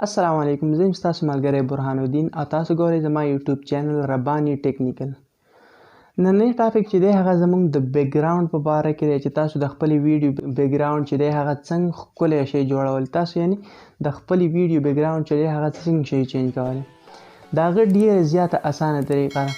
السلام علیکم، زه یم ستاسو ملګری برهان الدین او تاسو ګورئ زما یوټیوب چینل ربانی ټیکنیکل. نننی ټاپک چې دی هغه زموږ د بیک ګراوند په باره کې دی چې تاسو د خپلې ویډیو بیک ګراوند چې دی هغه څنګه ښکلی شئ جوړولی. تاسو یعنې د خپلې ویډیو بیک ګراوند چې دی هغه څنګه شئ چینج کولی. د هغه ډېره زیاته اسانه طریقه ده.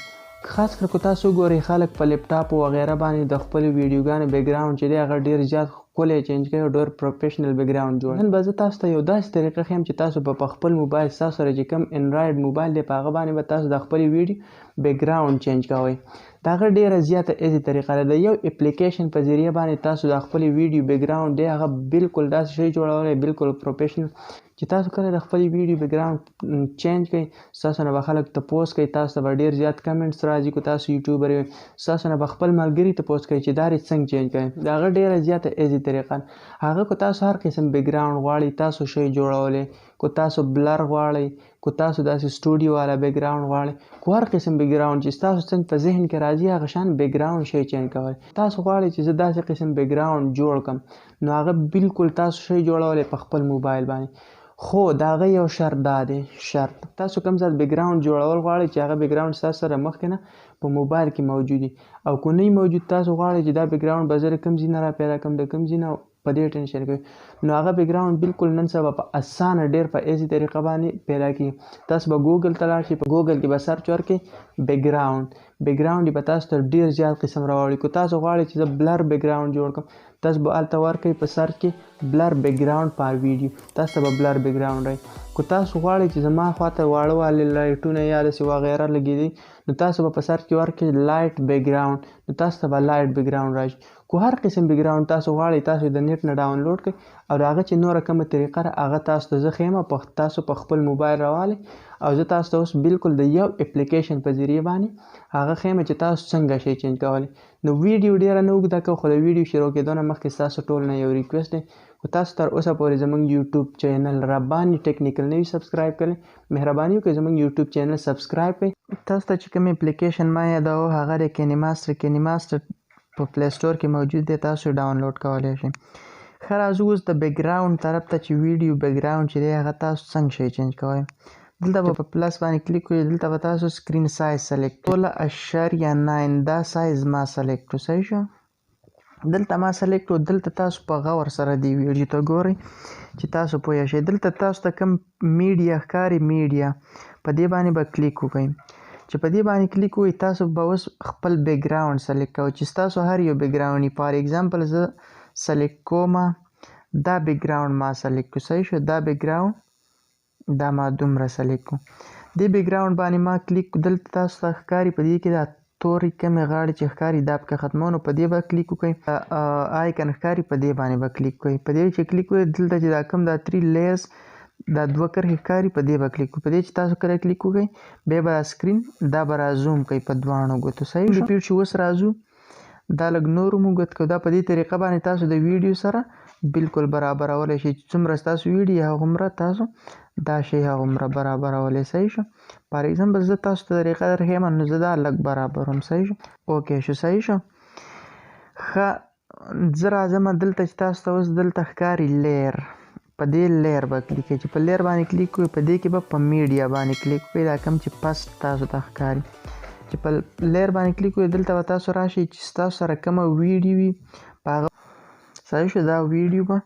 خاص کر که تاسو ګورئ خلک په لیپټاپ وغیره باندې د خپلو ویډیوګانو بیک ګراوند چې دی هغه ډېر زیات ښکلی چینج کوي او ډېر پروفیشنل بیک ګراوند جوړوي. نن به زه تاسو ته یو داسې طریقه ښیم چې تاسو به په خپل موبایل ستاسو سره چې کوم انډرایډ موبایل دی په هغه باندې به تاسو د خپلې ویډیو بیک ګراوند چینج کوئ. د هغه ډېره زیاته ایزي طریقه ده. د یو اپلیکیشن په ذریعه باندې تاسو د خپلې ویډیو بیک ګراوند دی هغه بالکل داسې شی جوړولی بالکل پروفیشنل چې تاسو کله د خپلې ویډیو بیک ګراوند چینج کړئ ستاسو نه به خلک تپوس کوي، تاسو ته به ډېر زیات کمنټس راځي. که تاسو یوټیوبر یئ ستاسو نه به خپل ملګري تپوس کوي چې دا دې څنګه چینج کوئ. د هغه ډېره زیاته ایزي طریقه ده. هغه که تاسو هر قسم بیک ګراوند غواړئ تاسو شئ جوړولی، که تاسو بلر غواړئ، که تاسو داسې سټوډیو والا بیک ګراوند غواړئ، که هر قسم بیک ګراوند چې ستاسو څنګه په ذهن کې راځي هغه شان بیک ګراوند شئ چینج کولی. تاسو غواړئ چې زه داسې قسم بیک ګراوند جوړ کړم نو هغه بالکل تاسو شئ جوړولی په خپل موبایل باندې. خو د هغه یو شرط دا دی، تاسو کوم ځای بیک ګراوند جوړول غواړئ چې هغه بیک ګراوند ستاسو سره مخکې نه په موبایل کې موجود وي، او که نه موجود تاسو غواړئ چې دا بیک ګراوند به زه د کوم ځای نه را پیدا کړم، د کوم ځای نه په دې ټینشن کوئ نو هغه بیک ګراوند بالکل نن سبا په اسانه ډېر په ایزي طریقه باندې پیدا کېږي. تاسو به ګوګل ته لاړ شئ، په ګوګل کې به سرچ ورکړئ بیک ګراوند یې به تاسو ته ډېر زیات قسم راوړي. که تاسو غواړئ چې زه بلر بیک ګراوند جوړ کړم تاسو به هلته ورکړئ په سرچ کې بلر بیک ګراوند پر ویډیو، تاسو ته به بلر بیک ګراوند راځي. که تاسو غواړئ چې زما خواته واړه والې لایټونه یا داسې وغیره لګېدي نو تاسو به په سرچ کې ورکړئ لایټ بیک ګراوند نو تاسو ته به لایټ بیک ګراوند راشي. که هر قسم بیک ګراوند تاسو غواړئ تاسو د نیټ نه ډاونلوډ کړئ او د هغه چې نوره کومه طریقه ده هغه تاسو ته زه ښیم تاسو په خپل موبایل راوالئ او زه تاسو ته اوس بالکل د یو اپلیکیشن په ذریعه باندې هغه ښیم چې تاسو څنګه شئ چینج کولی. نو ویډیو ډېره نه اوږده کوو، خو د ویډیو شروع کېدو نه مخکې ستاسو ټول نه یو ریکویسټ دی، که تاسو تر اوسه پورې زموږ یوټیوب چینل ربانی ټیکنیکل نه وي سبسکرایب کړی مهرباني وکړئ زموږ یوټیوب چینل سبسکرایب کړئ. تاسو ته چې کوم اپلیکیشن ما یادوه هغه د کینیماستر په پلی سټور کې موجود دی، تاسو ډاونلوډ کولی شئ. ښه راځو اوس د بیک ګراوند طرف ته چې ویډیو بیک ګراوند چې دی هغه تاسو څنګه شئ چینج کوئ. دلته به په پلس باندې کلیک کوئ، دلته به تاسو سکرین سایز سلیکټ 16:9 دا سایز ما سلیکټ کړو. صحیح شو، دلته ما سلیکټ کړو. دلته تاسو په غور سره دی ویډیو ته ګورئ چې تاسو پوه شئ. دلته تاسو ته کوم میډیا ښکاري میډیا په دې باندې به کلیک وکړئ. چې په دې باندې کلیک وکړئ تاسو به اوس خپل بیک ګراوند سلیکټ کوئ چې ستاسو هر یو بیک ګراوند وي. فار ایگزامپل زه سلیکټ کوم دا بیک ګراوند ما سلیکټ کړو. صحیح شو، دا بیک ګراوند دا ما دومره سلیکټ کړو. دې بیک ګراوند باندې ما کلیک دلته تاسو ته ښکاري په دې کې دا تورې کمې غاړې چې ښکاري دا پکې ختمو نو په دې به کلیک وکړئ. آیکن ښکاري په دې باندې به کلیک کوئ. په دې چې کلیک کوئ دلته چې دا کوم دا 3 لیرز دا 2 کرښې ښکاري په دې به کلیک کوئ. په دې چې تاسو کله کلیک وکړئ بیا به دا سکرین دا به را زوم کوي په دواړو ګوتو. صحیح شو، ریپیټ شو. اوس راځو دا لږ نور مو ګوت کړو. دا په دې طریقه باندې تاسو د ویډیو سره بالکل برابرولی شئ چې څومره ستاسو ویډیو هغومره تاسو دا شی هغومره برابرولی. صحیح شو، فار ایگزامپل زه تاسو ته طریقه درښیم نو زه دا لږ برابروم. صحیح شو، اوکې شو. صحیح شو، ښه زه راځم دلته چې تاسو ته اوس دلته ښکاري لیر، په دې لیر به کلیک کوئ. چې په لیر باندې کلیک کوئ په دې کې به په میډیا باندې کلیک کوئ، دا کوم چې پس تاسو ته ښکاري. چې په لیر باندې کلیک کوئ دلته به تاسو راشئ چې ستاسو سره کومه ویډیو وي په هغه. صحیح شو، دا ویډیو به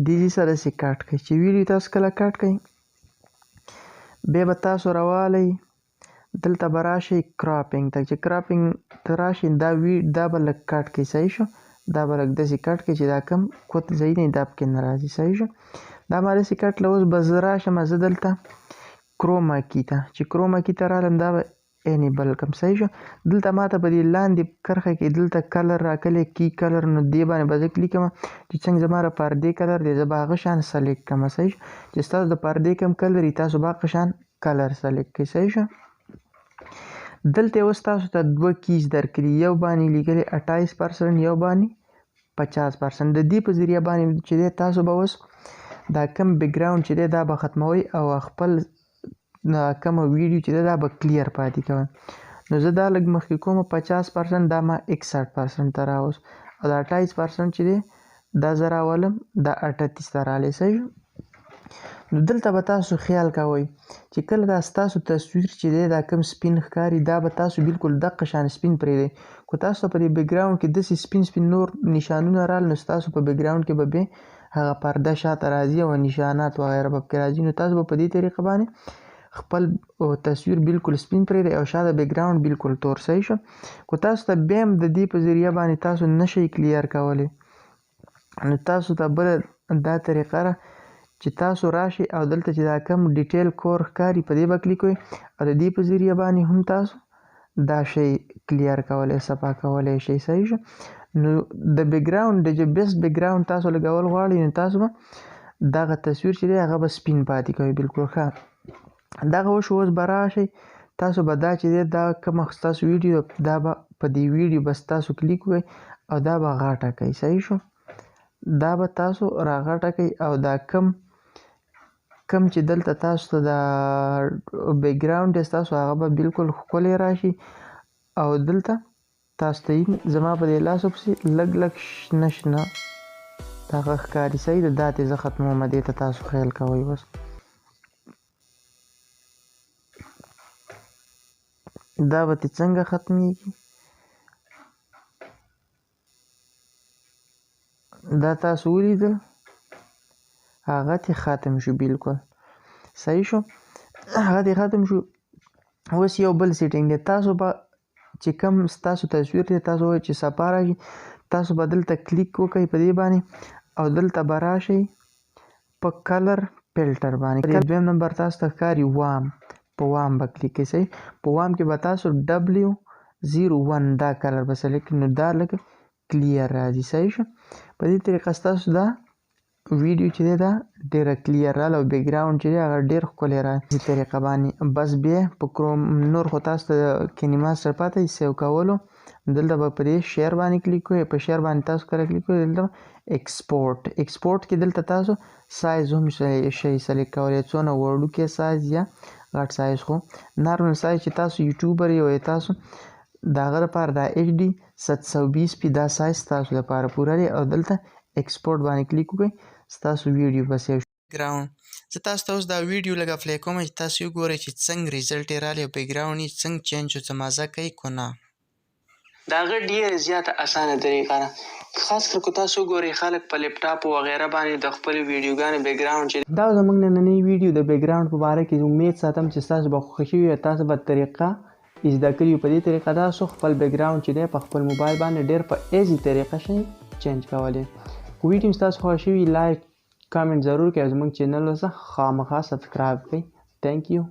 دې سره داسې کټ کړئ. چې ویډیو تاسو کله کټ کړئ بیا به تاسو راوالی دلته به راشئ کراپینګ ته. چې کراپینګ ته راشئ دا به لږ کټ کړئ. صحیح شو، دا به لږ داسې کټ کړئ چې دا کوم کوت ځای دی دا پکې نه راځي. صحیح شو، دا ما داسې کټ کړه. اوس به زه راشم زه دلته کروما کی ته، چې کروما کی ته رالم دا به انیبل کړم. صحیح شو، دلته ماته په دې لاندې کرښه کې دلته کلر راکلی کی کلر نو دې باندې به زه کلیک کړم چې څنګه زما د پردې کلر دی زه به هغه شان سلیکټ کړم. صحیح شو، چې ستاسو د پردې کوم کلر وي تاسو به هغه شان کلر سلیکټ کړئ. صحیح شو، دلته اوس تاسو ته 2 کیز درکړي، یو باندې لیکلی 28% یو باندې 50%. د دې په ذریعه باندې چې دی تاسو به اوس دا کوم بیک ګراوند چې دی دا به ختموئ او خپل کومه ویډیو چې دا به کلیر پاتې کوئ. نو زه دا لږ مخکې کوم 50% دا ما 61% ته راوست او دا 28% چې دی دا زه راولم دا 38 ته رالی. صحیح شو، نو دلته به تاسو خیال کوئ چې کله دا ستاسو تصویر چې دی دا کوم سپین ښکاري دا به تاسو بالکل دقه شان سپین پرېږدئ. خو تاسو ته په دې بیکګراونډ کې داسې سپین سپین نور نشانونه رال نو ستاسو په بیکګراونډ کې به بیا هغه پرده شاته راځي او نشانات وغیره به پکې راځي. نو تاسو به په دې طریقه باندې خپل تصویر بالکل سپین پرېږدئ او شاته بیکګراونډ بالکل تور. صحیح شو. خو تاسو ته بیا هم د دې په ذریعه باندې تاسو نشئ کلیر کولی. نو تاسو ته بله دا طریقه ده چې تاسو راشئ او دلته چې دا کم ډیټیل کور ښکاري په دې به کلیک کوئ او د دې په ذریعه باندې هم تاسو دا شی کلیر کولی صفا کولی شئ. صحیح شو. نو د بیکګراونډ د بیسټ بیکګراونډ تاسو لګول غواړئ نو تاسو به دغه تصویر چې دی هغه به سپین پاتې کوئ. بالکل ښه. دغه وشو. اوس به راشئ تاسو به دا چې دی دا کومه ستاسو ویډیو دا به په دې ویډیو بس تاسو کلیک وکړئ او دا به غاټه کوئ. صحیح شو. دا به تاسو راغټه کوئ او دا کم چې دلته تاسو ته دا بیکګراونډ دی ستاسو هغه به بالکل ښکلی راشي او دلته تاسو ته زما په دې لاسو پسې لږ لږ شنه شنه دغه ښکاري. صحیح ده. دا ترې زه ختمومه دې ته تاسو خیال کوئ. بس دا به ترې څنګه ختمیږي دا تاسو ولیدل هغه ترې ختم شو. بالکل صحیح شو. هغه ترې ختم شو. اوس یو بل سیټینګ دی. تاسو به چې کوم ستاسو تصویر دی تاسو وایئ چې صفا راشي تاسو به دلته کلیک وکئ په دې باندې او دلته به راشئ په کلر فلټر باندې. دویم نمبر تاسو ته ښکاري وام. په وام به کلیک کوئ. صحیح. په وام کې به تاسو W01 دا کلر به سلیکټ نو دا لږ کلیر راځي. صحیح شو. په دې طریقه ستاسو دا ویډیو چې دی دا ډېره کلیر راغله او بیکګراونډ چې دی هغه ډېر ښکلی راغی. دې طریقه باندې بس بیا په کروم نور خو تاسو ته کینی ماسټر پاته وي سیو کولو. دلته به په دې شیر باندې کلیک کوئ. په شیر باندې تاسو کله کلیک کوئ دلته ایکسپورټ کې دلته تاسو سایز هم شئ سلیکټ کولی څونه وړوکی سایز یا غټ سایز. خو نارمل سایز چې تاسو یوټیوبر یو تاسو د هغه لپاره دا HD 720p دا سایز تاسو لپاره پوره دی او دلته ایکسپورټ باندې کلیک وکړئ ستاسو ویډیو به سیو شي. بیکګراونډ زه تاسو ته اوس دا ویډیو لږه پلی کوم چې تاسو وګورئ چې څنګه ریزلټ یې راغلی او بیکګراونډ یې څنګه چینج شو څه مزه کوي که نه. د هغه ډېره زیاته اسانه طریقه ده. خاص کر که تاسو وګورئ خلک په لیپټاپ وغیره باندې د خپلې ویډیوګانې بیکګراونډ چې دا زموږ نننۍ ویډیو د بیکګراونډ په باره کې امید ساتم چې ستاسو به خوښه شوي وي. تاسو به طریقه زده کړي په دې طریقه تاسو خپل بیکګراونډ چې دی په خپل موبایل باندې ډېر په ایزي طریقه شئ چینج کولی. که ویډیو ستاسو خوښه شوي لایک کامنټ ضرور کړئ او زموږ چینل ته خامخا سبسکرایب کړئ. تھینک یو.